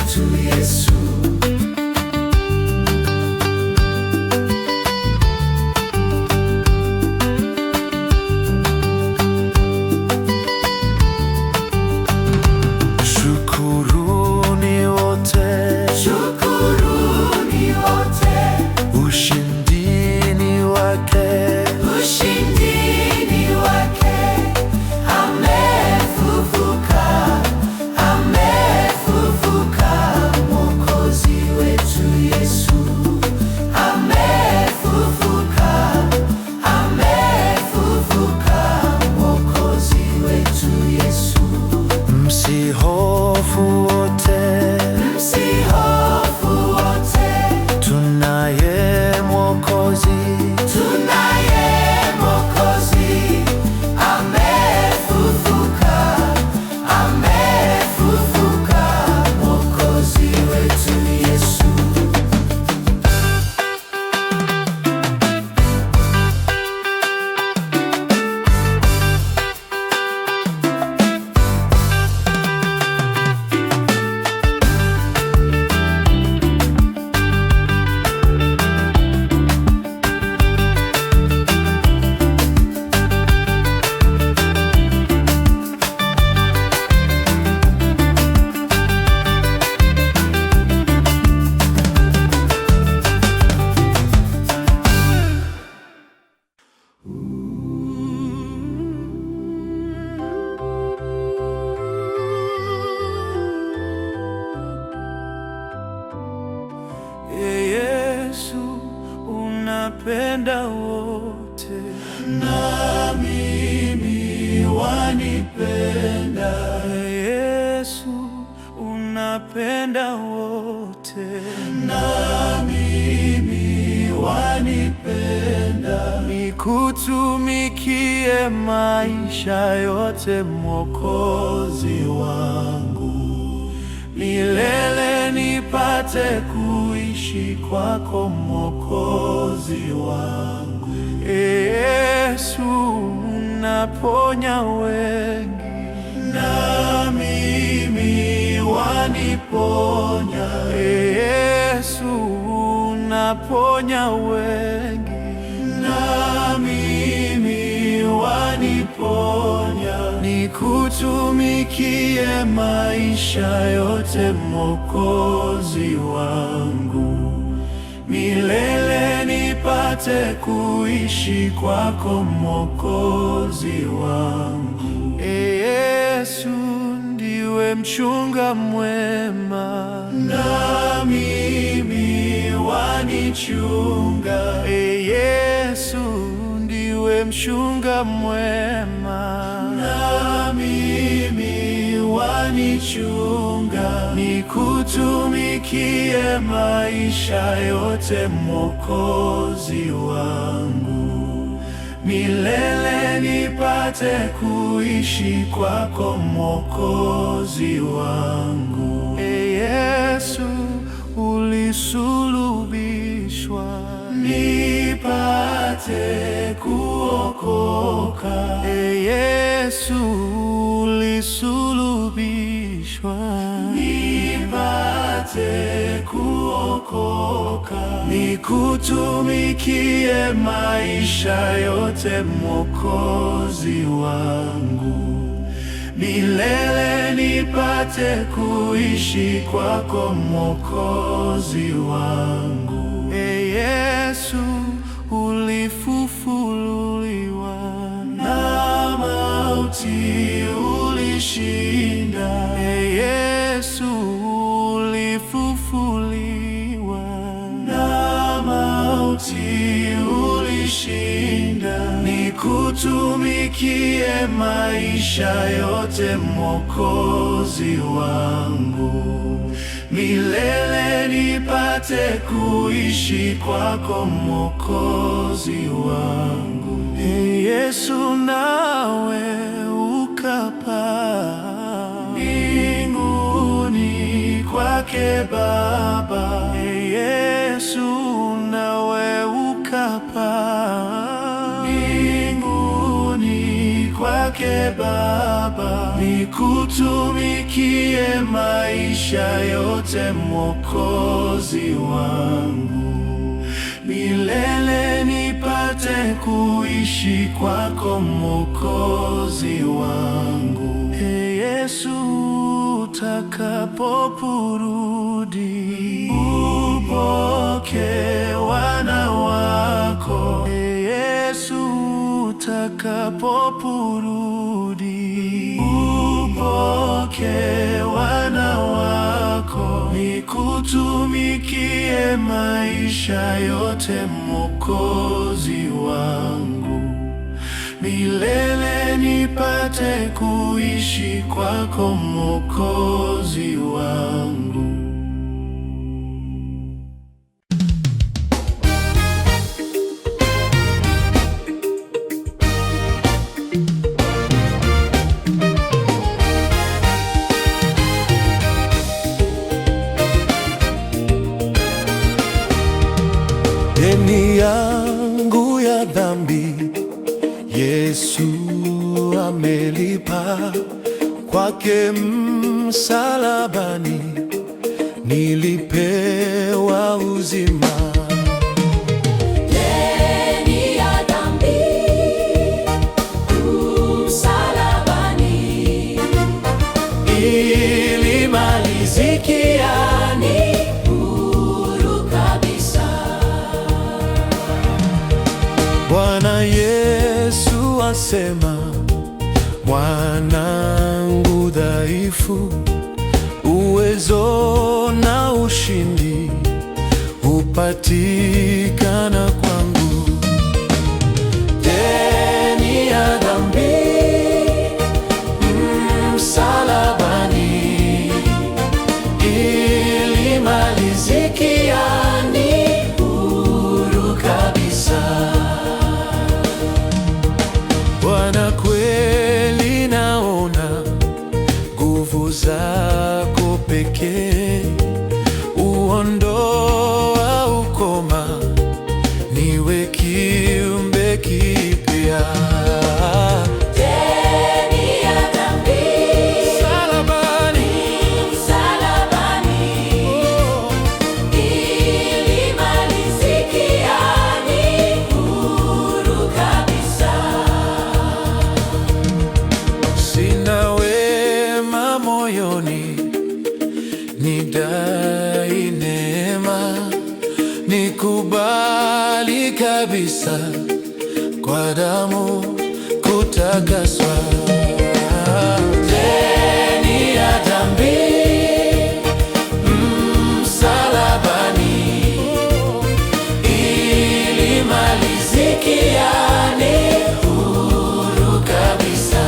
wetu Yesu. Shukuruni wote, Shukuruni wote, ushindi ni wake, ushindi ni wake. Amefufuka, amefufuka, Mwokozi wetu Yesu. Amefufuka, amefufuka, Mwokozi wetu Yesu. msihofu wote, Msihofu wote, tunaye Mwokozi, tunaye Mwokozi. Amefufuka, amefufuka, Mwokozi wetu Yesu. Yesu unapenda wote, Na mimi wanipenda, Yesu unapenda wote, na mimi wanipenda. nikutumikie maisha yote Mwokozi wangu, milele nipate kuishi kwako Mwokozi wangu. Yesu unaponya wengi, Na mimi waniponya, Yesu unaponya wengi, na mimi waniponya. nikutumikie maisha yote Mwokozi wangu, milele nipate kuishi kwako Mwokozi wangu. Yesu ndiwe mchunga mwema, Na mimi wanichunga, Yesu ndiwe mchunga mwema, na mimi wanichunga. nikutumikie maisha yote Mwokozi wangu, milele nipate kuishi kwako Mwokozi wangu. Yesu ulisulubishwa Nipate kuokoka, Yesu ulisulubishwa nipate kuokoka. nikutumikie maisha yote Mwokozi wangu, milele nipate kuishi kwako Mwokozi wangu. Yesu ulifufuliwa Na mauti ulishinda, Yesu ulifufuliwa na mauti ulishinda. nikutumikie maisha yote Mwokozi wangu, milele nipate kuishi kwako Mwokozi wangu. Yesu nawe ukapaa Mbinguni kwake Baba, Yesu nawe ukapaa mbinguni kwake Baba. Baba, nikutumikie maisha yote Mwokozi wangu, milele nipate kuishi kwako Mwokozi wangu. Ee Yesu, utakaporudi, upokee wana wako. Ee Yesu, utakaporudi, upokee wana wako. nikutumikie maisha yote Mwokozi wangu, milele nipate kuishi kwako Mwokozi wangu. Deni yangu ya dhambi Yesu amelipa, kwake msalabani nilipewa uzima. Deni ya dhambi msalabani Ilimalizikia, ni huru kabisa. Bwana Yesu asema, mwanangu dhaifu, uwezo na ushindi hupatikana kwangu. Deni ya dhambi msalabani ilimalizikia, Ni huru kabisa. Bwana, kweli naona nguvu zako pekee uondoa ukoma, niwe kiumbe kipya. Deni ya dhambi msalabani ilimalizikia, ni huru kabisa. Sina wema moyoni, nidai neema, nikubali kabisa kwa damu kutakaswa. Deni ya dhambi msalabani ilimalizikia, Ni huru kabisa.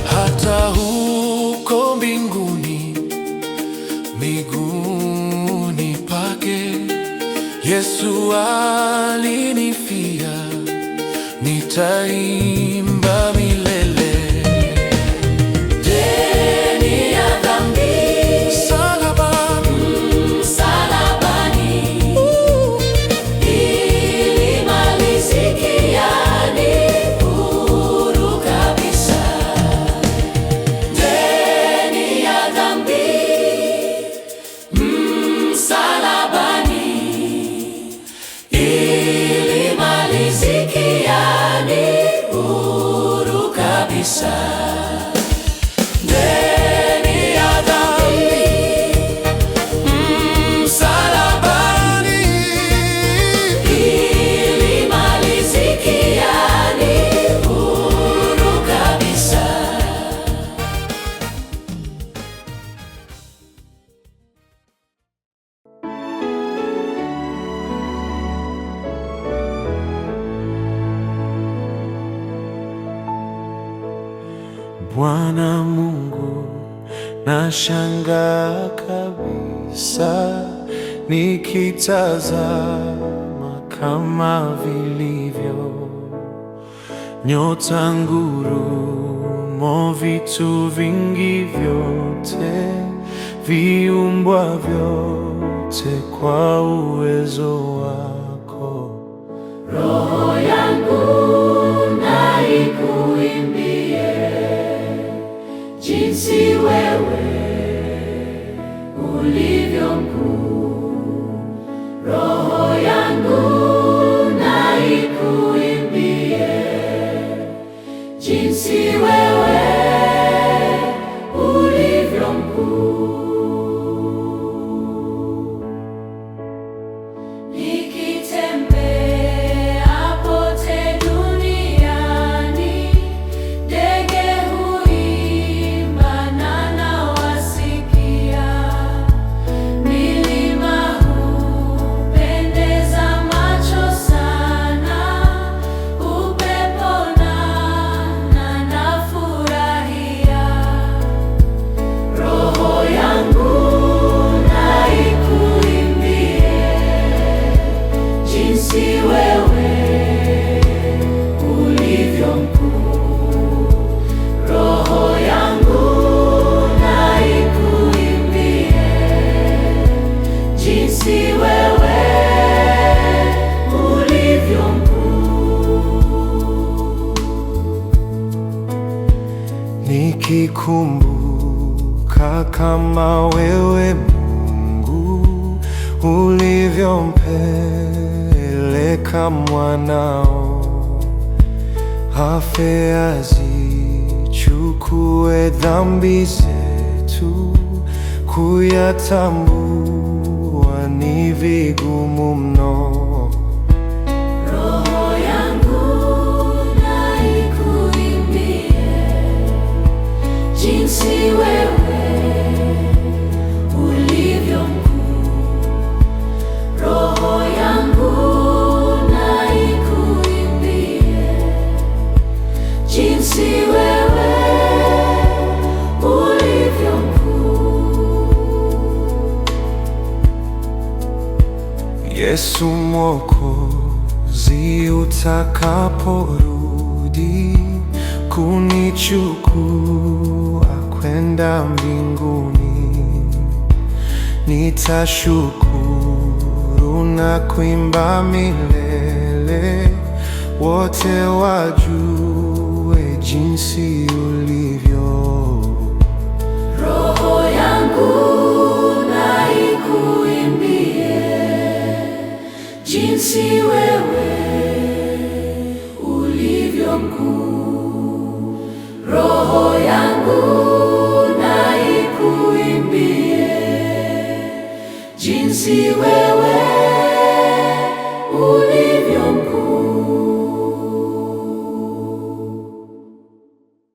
hata huko mbinguni miguuni pake Yesu alinifia, nitaimba milele. Deni ya dhambi msalabani ilimalizikia, ni huru kabisa. Deni ya dhambi msalabani ilimalizikia, ni huru kabisa. Deni ya dhambi Msalabani ilimalizikia, ni huru kabisa. Bwana Mungu, nashangaa kabisa nikitazama kama vilivyo nyota, ngurumo, vitu vingi vyote viumbwa vyote kwa uwezo wako. Roho yangu na ikuimbie jinsi wewe ulivyo mkuu. Roho yangu na ikuimbie jinsi wewe ulivyo mkuu. Nikitembea pote duniani, ndege huimba na nawasikia. Milima hupendeza macho sana, upepo na nafurahia. Roho yangu na ikuimbie jinsi wewe ulivyo mkuu. Roho yangu na ikuimbie jinsi wewe ulivyo mkuu. Nikikumbuka kama wewe Mungu ulivyompeleka mwanao afe azichukue dhambi zetu, kuyatambua ni vigumu mno. Roho yangu na ikuimbie jinsi wewe ulivyo mkuu. Roho yangu na ikuimbie jinsi wewe ulivyo mkuu. Yesu Mwokozi, utakaporudi kunichukua kwenda mbinguni, nitashukuru na kuimba milele, wote wajue jinsi ulivyo. Roho yangu na ikuimbie jinsi wewe ulivyo mkuu. Roho yangu na ikuimbie jinsi wewe ulivyo mkuu.